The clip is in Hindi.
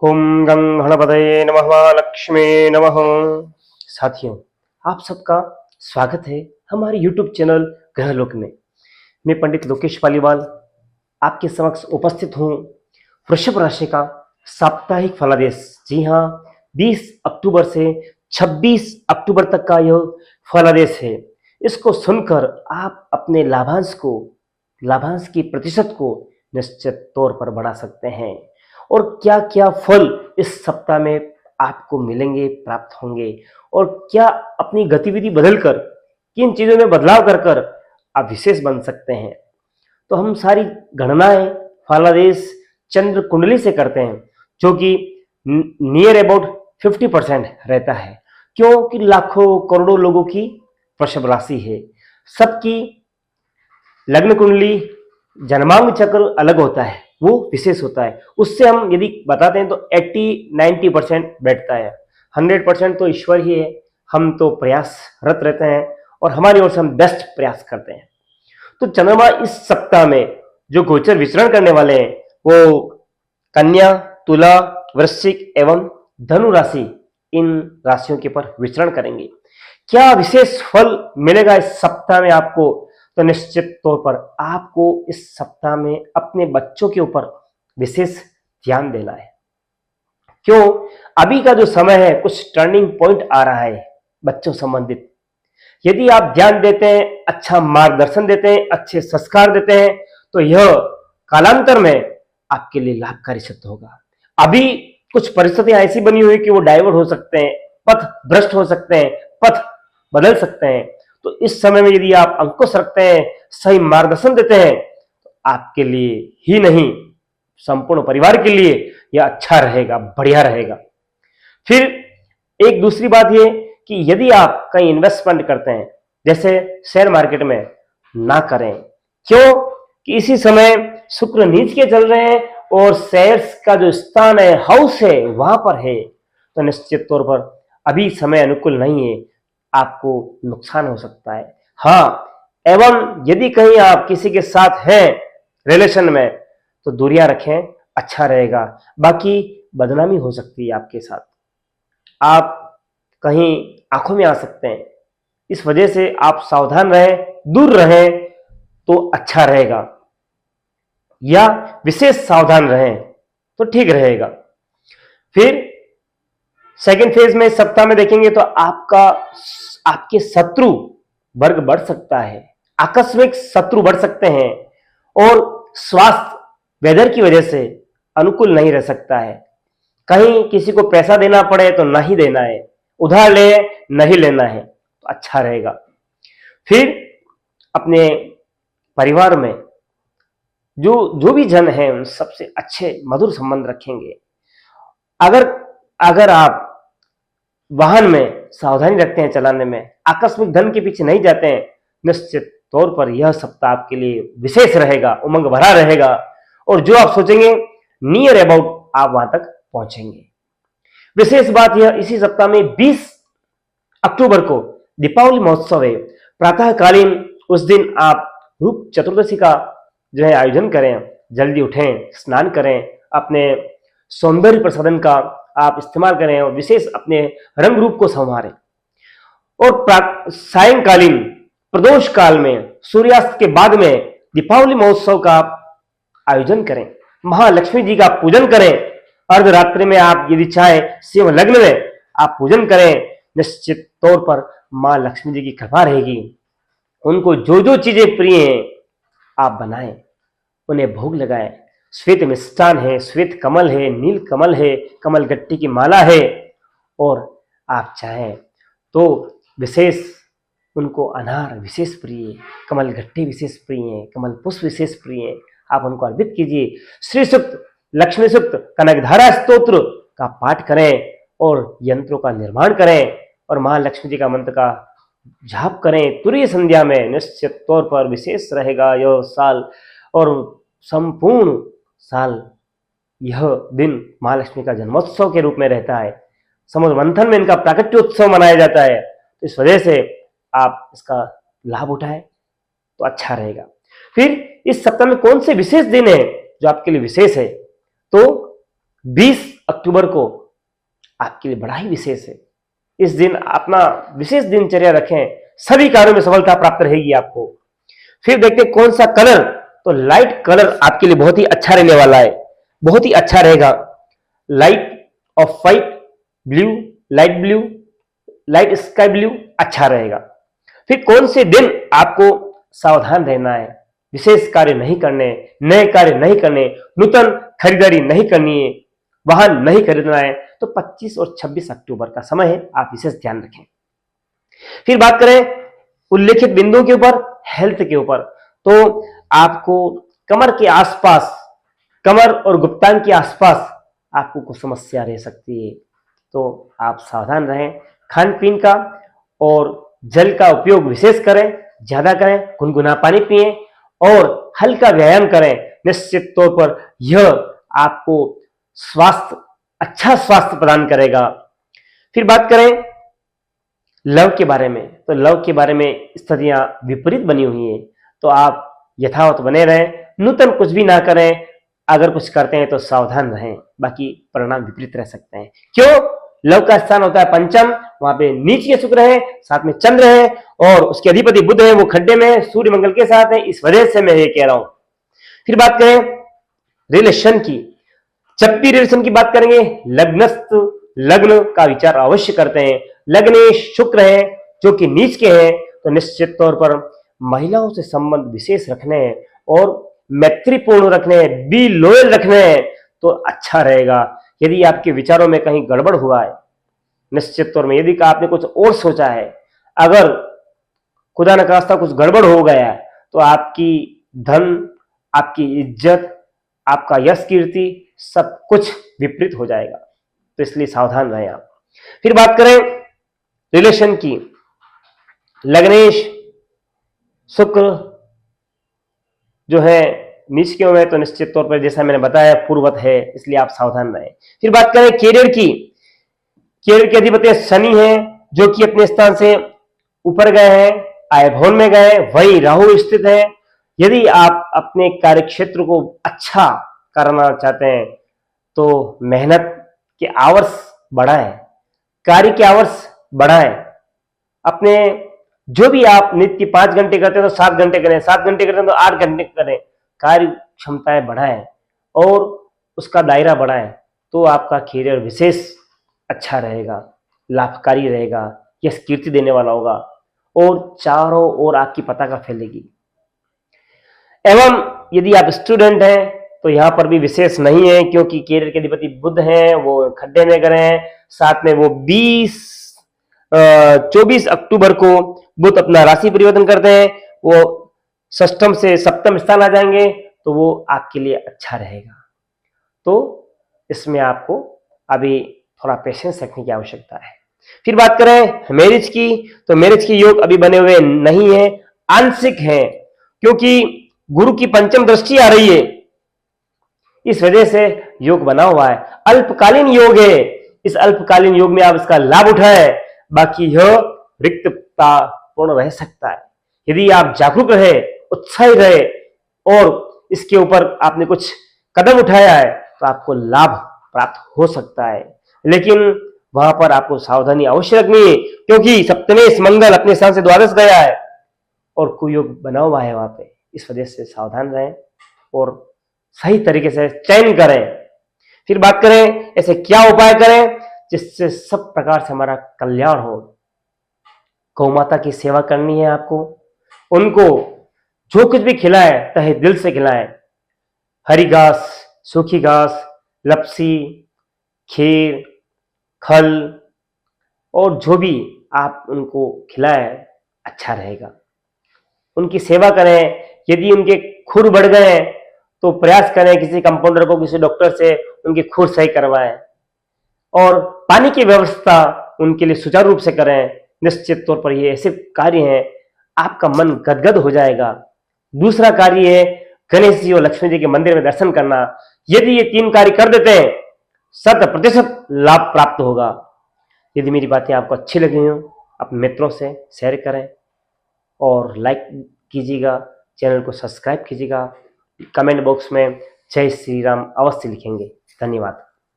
ओम गं गणपतये नमः लक्ष्मी नमः। साथियों, आप सबका स्वागत है हमारे YouTube चैनल ग्रहलोक में। मैं पंडित लोकेश पालीवाल आपके समक्ष उपस्थित हूँ। वृषभ राशि का साप्ताहिक फलादेश, जी हाँ, 20 अक्टूबर से 26 अक्टूबर तक का यह फलादेश है। इसको सुनकर आप अपने लाभांश की प्रतिशत को निश्चित तौर पर बढ़ा सकते हैं। और क्या क्या फल इस सप्ताह में आपको मिलेंगे, प्राप्त होंगे, और क्या अपनी गतिविधि बदलकर, किन चीजों में बदलाव कर कर आप विशेष बन सकते हैं। तो हम सारी गणनाएं फलादेश चंद्र कुंडली से करते हैं, जो कि नियर अबाउट 50% रहता है, क्योंकि लाखों करोड़ों लोगों की वृषभ राशि है। सबकी लग्न कुंडली, जन्मांग चक्र अलग होता है, वो विशेष होता है। उससे हम यदि बताते हैं तो 80-90% बैठता है। 100% तो ईश्वर ही है। हम तो प्रयासरत रहते हैं और हमारी ओर से हम बेस्ट प्रयास करते हैं। तो चंद्रमा इस सप्ताह में जो गोचर विचरण करने वाले हैं वो कन्या, तुला, वृश्चिक एवं धनु राशि, इन राशियों के पर विचरण करेंगे। क्या विशेष फल मिलेगा इस सप्ताह में आपको? तो निश्चित तौर पर आपको इस सप्ताह में अपने बच्चों के ऊपर विशेष ध्यान देना है। क्यों? अभी का जो समय है, कुछ टर्निंग पॉइंट आ रहा है बच्चों संबंधित। यदि आप ध्यान देते हैं, अच्छा मार्गदर्शन देते हैं, अच्छे संस्कार देते हैं, तो यह कालांतर में आपके लिए लाभकारी सिद्ध होगा। अभी कुछ परिस्थितियां ऐसी बनी हुई कि वो डाइवर्ट हो सकते हैं, पथ भ्रष्ट हो सकते हैं, पथ बदल सकते हैं। तो इस समय में यदि आप अंकुश रखते हैं, सही मार्गदर्शन देते हैं, तो आपके लिए ही नहीं, संपूर्ण परिवार के लिए यह अच्छा रहेगा, बढ़िया रहेगा। फिर एक दूसरी बात यह कि यदि आप कहीं इन्वेस्टमेंट करते हैं, जैसे शेयर मार्केट में, ना करें। क्यों? कि इसी समय शुक्र नीच के चल रहे हैं और शेयर्स का जो स्थान है, हाउस है, वहां पर है। तो निश्चित तौर पर अभी समय अनुकूल नहीं है, आपको नुकसान हो सकता है। हाँ, एवं यदि कहीं आप किसी के साथ हैं रिलेशन में, तो दूरियां रखें, अच्छा रहेगा। बाकी बदनामी हो सकती है आपके साथ, आप कहीं आंखों में आ सकते हैं। इस वजह से आप सावधान रहें, दूर रहें तो अच्छा रहेगा, या विशेष सावधान रहें तो ठीक रहेगा। फिर सेकेंड फेज में सप्ताह में देखेंगे तो आपके शत्रु वर्ग बढ़ सकता है, आकस्मिक शत्रु बढ़ सकते हैं, और स्वास्थ्य वेदर की वजह से अनुकूल नहीं रह सकता है। कहीं किसी को पैसा देना पड़े तो नहीं देना है, उधार ले नहीं लेना है, तो अच्छा रहेगा। फिर अपने परिवार में जो भी जन है, उन सबसे अच्छे मधुर संबंध रखेंगे। अगर आप वाहन में सावधानी रखते हैं चलाने में, आकस्मिक धन के पीछे नहीं जाते हैं, निश्चित तौर पर यह सप्ताह आपके लिए विशेष रहेगा, उमंग भरा रहेगा, और जो आप सोचेंगे नियर अबाउट आप वहां तक पहुंचेंगे। विशेष बात यह, इसी सप्ताह में 20 अक्टूबर को दीपावली महोत्सव है। प्रातःकालीन उस दिन आप रूप चतुर्दशी का जो है आयोजन करें, जल्दी उठें, स्नान करें, अपने सौंदर्य प्रसाधन का आप इस्तेमाल करें और विशेष अपने रंग रूप को संवारें। और सायंकालीन प्रदोष काल में, सूर्यास्त के बाद में दीपावली महोत्सव का आयोजन करें, महालक्ष्मी जी का पूजन करें। अर्धरात्रि में आप यदि चाहें शिव लग्न में आप पूजन करें, निश्चित तौर पर मां लक्ष्मी जी की कृपा रहेगी। उनको जो जो चीजें प्रिय हैं आप बनाएं, उन्हें भोग लगाएं। श्वेत मिष्टान है, श्वेत कमल है, नील कमल है, कमल गट्टी की माला है, और आप चाहें तो विशेष उनको अनार विशेष प्रिय, कमल गट्टी विशेष प्रिय है, कमल पुष्प विशेष प्रिय है, आप उनको अर्पित कीजिए। श्री सूक्त, लक्ष्मी सूक्त, कनकधारा स्तोत्र का पाठ करें और यंत्रों का निर्माण करें और महालक्ष्मी जी का मंत्र का जाप करें तुरीय संध्या में। निश्चित तौर पर विशेष रहेगा यह साल, और संपूर्ण साल यह दिन महालक्ष्मी का जन्मोत्सव के रूप में रहता है। समुद्र मंथन में इनका प्राकट्योत्सव मनाया जाता है, तो इस वजह से आप इसका लाभ उठाएं तो अच्छा रहेगा। फिर इस सप्ताह में कौन से विशेष दिन है जो आपके लिए विशेष है? तो 20 अक्टूबर को आपके लिए बड़ा ही विशेष है। इस दिन अपना विशेष दिनचर्या रखें, सभी कार्यों में सफलता प्राप्त रहेगी आपको। फिर देखते हैं कौन सा कलर, तो लाइट कलर आपके लिए बहुत ही अच्छा रहने वाला है, बहुत ही अच्छा रहेगा। Light of white, blue, light blue, light sky blue अच्छा रहेगा। फिर कौन से दिन आपको सावधान रहना है, विशेष कार्य नहीं करने, नए कार्य नहीं करने, नूतन खरीदारी नहीं करनी है, वाहन नहीं खरीदना है, तो 25 और 26 अक्टूबर का समय है, आप विशेष ध्यान रखें। फिर बात करें उल्लेखित बिंदुओं के ऊपर, हेल्थ के ऊपर, तो आपको कमर के आसपास, कमर और गुप्तांग के आसपास आपको कुछ समस्या रह सकती है, तो आप सावधान रहें। खान पीन का और जल का उपयोग विशेष करें, ज्यादा करें, गुनगुना पानी पिएं और हल्का व्यायाम करें। निश्चित तौर पर यह आपको स्वास्थ्य, अच्छा स्वास्थ्य प्रदान करेगा। फिर बात करें लव के बारे में, तो लव के बारे में स्थितियां विपरीत बनी हुई हैं, तो आप यथावत बने रहें, नूतन कुछ भी ना करें, अगर कुछ करते हैं तो सावधान रहें, बाकी परिणाम विपरीत रह सकते हैं। क्यों? लव का स्थान होता है पंचम, वहां पे नीच के शुक्र है, साथ में चंद्र है और उसके अधिपति बुध है, वो खड्डे में सूर्य मंगल के साथ है, इस वजह से मैं ये कह रहा हूं। फिर बात करें रिलेशन की, जब भी रिलेशन की बात करेंगे लग्नस्थ, लग्न का विचार अवश्य करते हैं। लग्न शुक्र है जो कि नीच के हैं, तो निश्चित तौर पर महिलाओं से संबंध विशेष रखने हैं और मैत्रीपूर्ण रखने हैं, बी लॉयल रखने हैं, तो अच्छा रहेगा। यदि आपके विचारों में कहीं गड़बड़ हुआ है, निश्चित तौर में यदि आपने कुछ और सोचा है, अगर खुदा न खास्ता कुछ गड़बड़ हो गया है, तो आपकी धन, आपकी इज्जत, आपका यश कीर्ति सब कुछ विपरीत हो जाएगा, तो इसलिए सावधान रहें आप। फिर बात करें रिलेशन की, लग्नेश शुक्र जो है नीच क्यों है, तो निश्चित तौर पर जैसा मैंने बताया पूर्वत है, इसलिए आप सावधान रहें। फिर बात करें कैरियर की, कैरियर के अधिपति शनि है जो कि अपने स्थान से ऊपर गए हैं, आय भवन में गए, वही राहु स्थित है। यदि आप अपने कार्य क्षेत्र को अच्छा करना चाहते हैं तो मेहनत के आवर्स बढ़ाएं, कार्य के आवर्स बढ़ाएं। अपने जो भी आप नित्य 5 घंटे करते हैं तो 7 घंटे करें, 7 घंटे करते हैं तो 8 घंटे करें, कार्य क्षमताएं बढ़ाएं और उसका दायरा बढ़ाएं, तो आपका कैरियर विशेष अच्छा रहेगा, लाभकारी रहेगा, यश कीर्ति देने वाला होगा और चारों ओर आपकी पताका फैलेगी। एवं यदि आप स्टूडेंट हैं तो यहां पर भी विशेष नहीं है, क्योंकि कैरियर के अधिपति बुध हैं, वो खड्डे में गए हैं, साथ में वो 24 अक्टूबर को बुध अपना राशि परिवर्तन करते हैं, वो षष्ठम से सप्तम स्थान आ जाएंगे, तो वो आपके लिए अच्छा रहेगा। तो इसमें आपको अभी थोड़ा पेशेंस रखने की आवश्यकता है। फिर बात करें मैरिज की, तो मैरिज के योग अभी बने हुए नहीं है, आंशिक हैं, क्योंकि गुरु की पंचम दृष्टि आ रही है, इस वजह से योग बना हुआ है। अल्पकालीन योग है, इस अल्पकालीन योग में आप इसका लाभ उठाएं, बाकी यह रिक्तता पूर्ण रह सकता है। यदि आप जागरूक रहे, उत्साही रहे और इसके ऊपर आपने कुछ कदम उठाया है, तो आपको लाभ प्राप्त हो सकता है, लेकिन वहां पर आपको सावधानी अवश्य रखनी है, क्योंकि सप्तमेश मंगल अपने स्थान से द्वादश गया है और कुयोग बना हुआ है वहां पे, इस वजह से सावधान रहें और सही तरीके से चयन करें। फिर बात करें ऐसे क्या उपाय करें जिससे सब प्रकार से हमारा कल्याण हो। गौ माता की सेवा करनी है आपको, उनको जो कुछ भी खिलाएं तहे दिल से खिलाएं, हरी घास, सूखी घास, लपसी, खीर, खल और जो भी आप उनको खिलाएं अच्छा रहेगा। उनकी सेवा करें, यदि उनके खुर बढ़ गए तो प्रयास करें किसी कंपाउंडर को, किसी डॉक्टर से उनके खुर सही करवाएं और पानी की व्यवस्था उनके लिए सुचारू रूप से करें। निश्चित तौर पर ये ऐसे कार्य हैं आपका मन गदगद हो जाएगा। दूसरा कार्य है गणेश जी और लक्ष्मी जी के मंदिर में दर्शन करना। यदि ये 3 कार्य कर देते हैं 100% लाभ प्राप्त होगा। यदि मेरी बातें आपको अच्छी लगी हो, अपने मित्रों से शेयर करें और लाइक कीजिएगा, चैनल को सब्सक्राइब कीजिएगा, कमेंट बॉक्स में जय श्री राम अवश्य लिखेंगे। धन्यवाद।